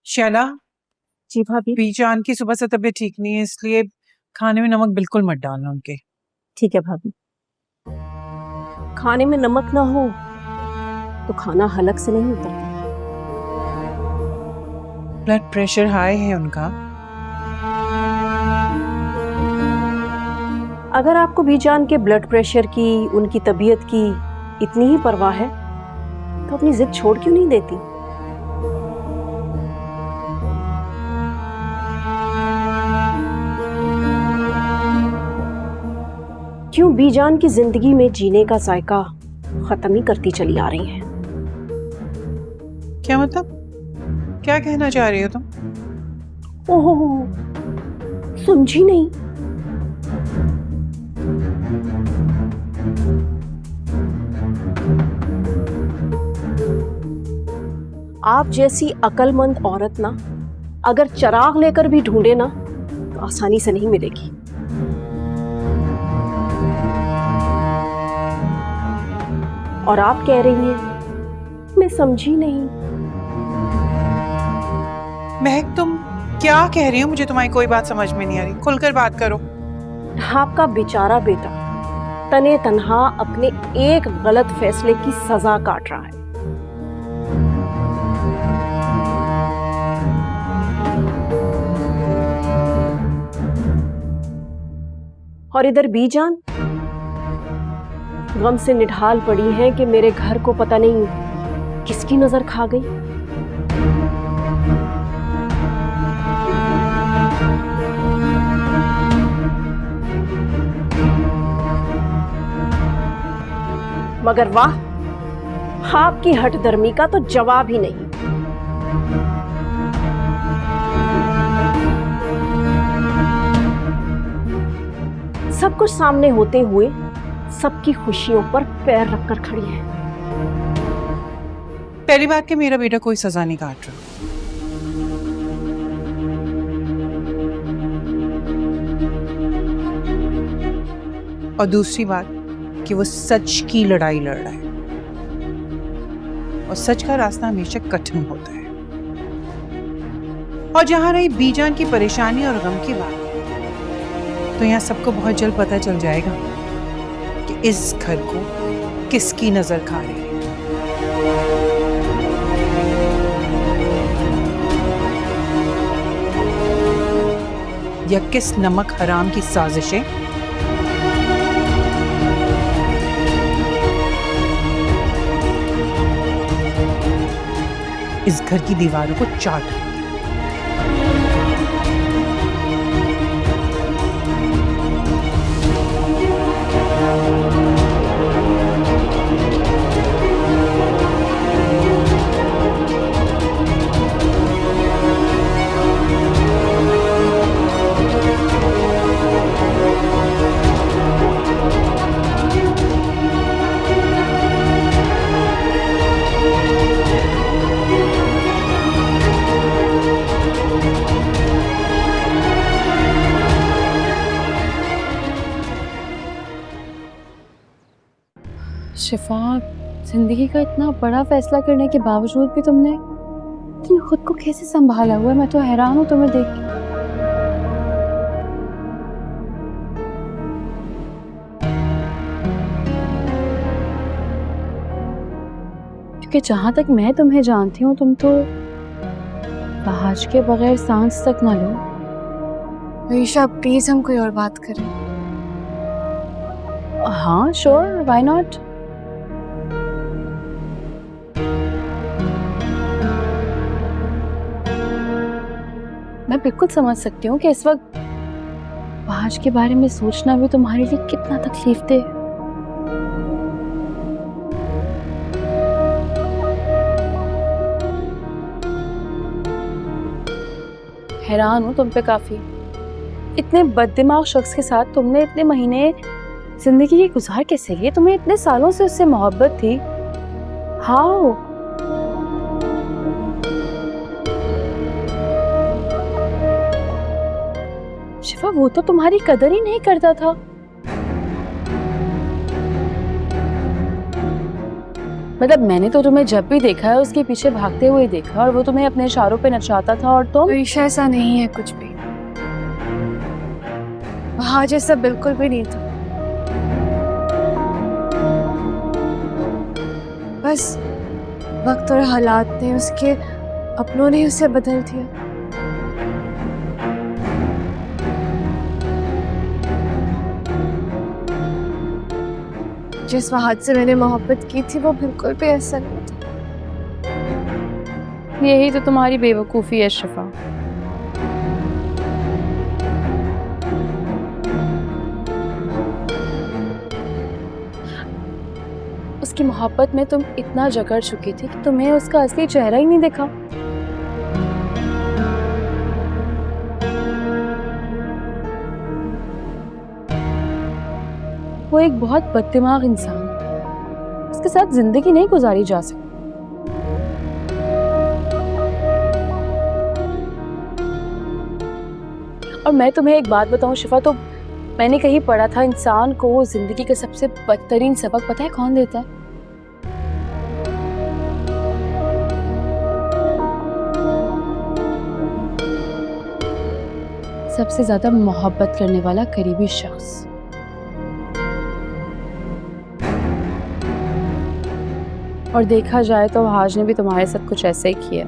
शैला, जी भाभी। बीजान की सुबह से तबीयत ठीक नहीं है, इसलिए खाने में नमक बिल्कुल मत डालना उनके। ठीक है भाभी। खाने में नमक ना हो तो खाना हलक से नहीं उतरता। ब्लड प्रेशर हाई है उनका। अगर आपको बीजान के ब्लड प्रेशर की, उनकी तबीयत की इतनी ही परवाह है तो अपनी जिद छोड़ क्यों नहीं देती? क्यों बीजान की जिंदगी में जीने का जायका खत्म ही करती चली आ रही हैं? क्या मतलब? क्या कहना चाह रही हो तुम? ओहो, समझी नहीं। आप जैसी अक्लमंद औरत ना अगर चिराग लेकर भी ढूंढे ना तो आसानी से नहीं मिलेगी। और आप कह रही हैं मैं समझी नहीं। महक, तुम क्या कह रही हो? मुझे तुम्हारी कोई बात समझ में नहीं आ रही। खुलकर बात करो। आपका बेचारा बेटा तने तन्हा अपने एक गलत फैसले की सजा काट रहा है। और इधर बीजान गम से निढाल पड़ी है कि मेरे घर को पता नहीं किसकी नजर खा गई। मगर वाह, आपकी हठधर्मी का तो जवाब ही नहीं। सब कुछ सामने होते हुए सबकी खुशियों पर पैर रखकर खड़ी है। पहली बात कि मेरा बेटा कोई सजा नहीं काट रहा, और दूसरी बात कि वो सच की लड़ाई लड़ रहा है, और सच का रास्ता हमेशा कठिन होता है। और जहां रही बीजान की परेशानी और गम की बात, तो यहाँ सबको बहुत जल्द पता चल जाएगा कि इस घर को किसकी नजर खा रही है। या किस नमक हराम की साजिशें इस घर की दीवारों को चाट रही है। शिफा, जिंदगी का इतना बड़ा फैसला करने के बावजूद भी तुमने खुद को कैसे संभाला हुआ है? मैं तो हैरान हूँ तुम्हें देख के। क्योंकि जहां तक मैं तुम्हें जानती हूँ, तुम तो बाहर के बगैर सांस तक ना लो। ईशा, प्लीज हम कोई और बात करें। हाँ श्योर, व्हाई नॉट। मैं बिल्कुल समझ सकती हूँ कि इस वक्त बाहर के बारे में सोचना भी तुम्हारे लिए कितना तकलीफदेह है। हैरान हूँ तुम पे काफी। इतने बददिमाग शख्स के साथ तुमने इतने महीने जिंदगी की गुजार कैसे लिए? तुम्हें इतने सालों से उससे मोहब्बत थी। हाउ? शिफा, वो तो तुम्हारी कदर ही नहीं करता था। मतलब मैंने तो तुम्हें जब भी देखा है उसके पीछे भागते हुए देखा, और वो तुम्हें अपने इशारों पे नचाता था, और तुम ईशा ऐसा नहीं है कुछ भी। वहां जैसा बिल्कुल भी नहीं था। बस वक्त और हालात ने, उसके अपनों ने उसे बदल दिया। जिस वहाद से मैंने मोहब्बत की थी वो बिल्कुल भी ऐसा नहीं था। यही तो तुम्हारी बेवकूफ़ी है शिफा। उसकी मोहब्बत में तुम इतना जकड़ चुकी थी कि तुम्हें उसका असली चेहरा ही नहीं दिखा। वो एक बहुत बददिमाग इंसान है, उसके साथ जिंदगी नहीं गुजारी जा सकती। और मैं तुम्हें एक बात बताऊं शिफा, तो मैंने कहीं पढ़ा था इंसान को जिंदगी का सबसे बदतरीन सबक पता है कौन देता है? सबसे ज्यादा मोहब्बत करने वाला करीबी शख्स। और देखा जाए तो हाज ने भी तुम्हारे साथ कुछ ऐसा ही किया।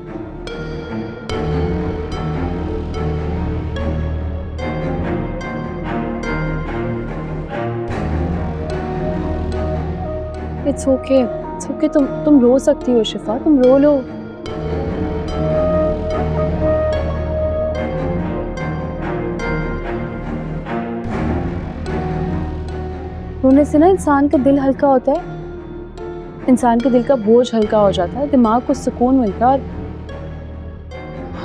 इट्स ओके, इट्स ओके, तुम रो सकती हो शिफा, तुम रो लो। रोने से ना इंसान का दिल हल्का होता है, इंसान के दिल का बोझ हल्का हो जाता है, दिमाग को सुकून मिलता है,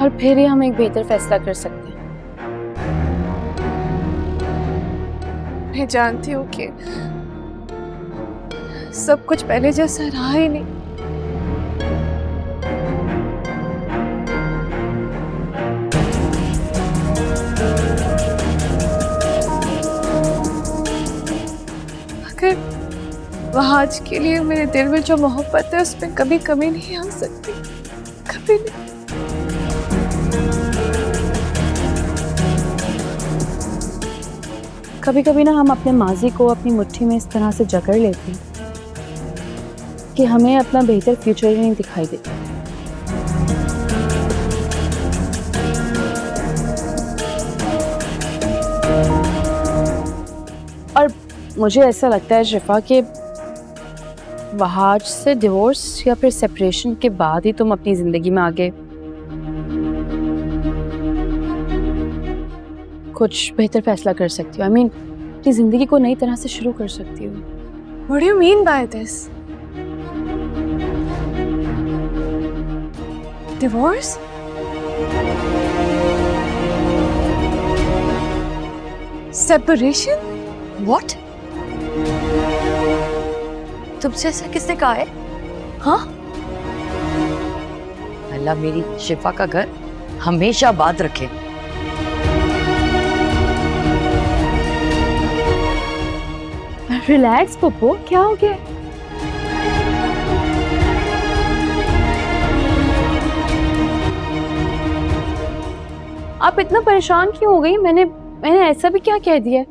और फिर ही हम एक बेहतर फैसला कर सकते हैं। मैं जानती हूँ कि सब कुछ पहले जैसा रहा ही नहीं। अगर वहाज के लिए मेरे दिल में जो मोहब्बत है उसमें कभी कमी नहीं आ सकती, कभी नहीं। कभी कभी ना हम अपने माजी को अपनी मुट्ठी में इस तरह से जकड़ लेते हैं कि हमें अपना बेहतर फ्यूचर ही नहीं दिखाई देता। और मुझे ऐसा लगता है शिफा कि वहाज से डिवोर्स या फिर सेपरेशन के बाद ही तुम अपनी जिंदगी में आगे कुछ बेहतर फैसला कर सकती हो। I mean, अपनी जिंदगी को नई तरह से शुरू कर सकती हो। What do you mean by this? Divorce? Separation? What? तुमसे ऐसा किसने कहा है? हाँ? अल्लाह मेरी शिफा का घर हमेशा आबाद रखे। रिलैक्स पप्पू, क्या हो गया? आप इतना परेशान क्यों हो गई? मैंने ऐसा भी क्या कह दिया?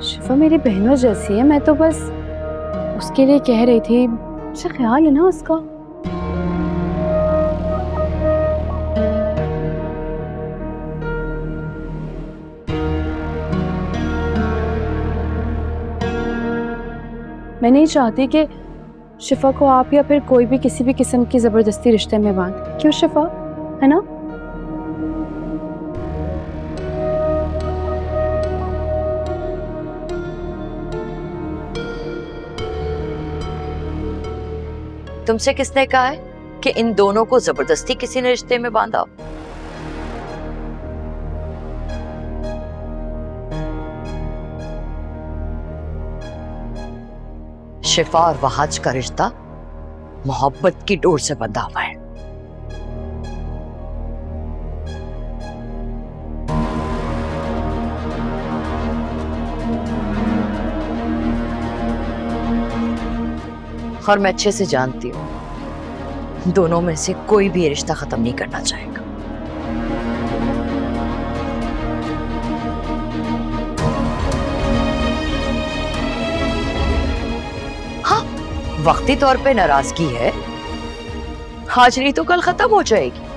शिफा मेरी बहनों जैसी है, मैं तो बस उसके लिए कह रही थी, अच्छा ख्याल है ना उसका। मैं नहीं चाहती कि शिफा को आप या फिर कोई भी किसी भी किस्म की जबरदस्ती रिश्ते में बांध। क्यों शिफा, है ना? तुमसे किसने कहा है कि इन दोनों को जबरदस्ती किसी ने रिश्ते में बांधा? शिफा और वहाज का रिश्ता मोहब्बत की डोर से बंधा हुआ है। और मैं अच्छे से जानती हूं दोनों में से कोई भी ये रिश्ता खत्म नहीं करना चाहेगा। हाँ, वक्ती तौर पे नाराजगी है, आज नहीं तो कल खत्म हो जाएगी।